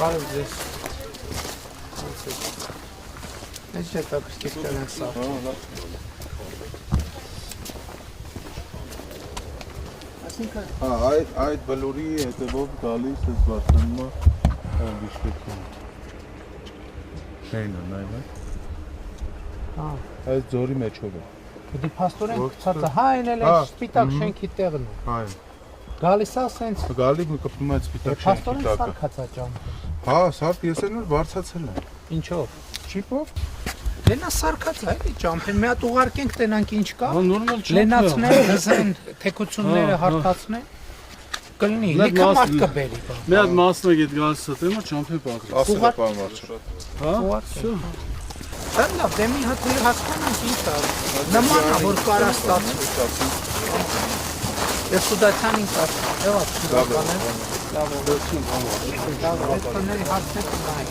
Բարև ձեզ։ Ինչ է տակստիկ տենեն սա։ Այդ բլուրի հետևով գալիս ես բարձրանում Բիշկեկին։ Շենը նայում է։ Այս ձորի մեջով է։ Դի փաստորեն գցած է, հա այն էլ է սպիտակ շենքի տեղն է։ Հա։ Գալիս է սենց։ Գալի կպնում է սպիտակ շենքի Փաստորեն տակը։ սարքած է ջամփը։ Հա, սարք ես էլ բարձացել եմ։ Ինչով։ Չիպով։ Լենա սարքած է էլի ջամփին, մի հատ ուղարկենք տենանք ինչ կա։ Հա նորմալ ջամփ է։ Լենացներ, հզեն, թեքությունները հարթացնեն։ Կլինի, լիքը մարդ կբերի բան։ Մի հատ մասնակ այդ գալիս է, դեմա ջամփի պատրաստ։ Ասել է պարոն վարչապետ։ Հա։ Всё։ Լավ, դե մի հատ հասկանանք ինչ է։ Նման է, որ կարա ստացվի։ Ես Սուդացյանին կասեմ, եղա շնորհակալ եմ։ Լավ, դրություն համար։ Լավ, այդ կների հարցնեք նայեք։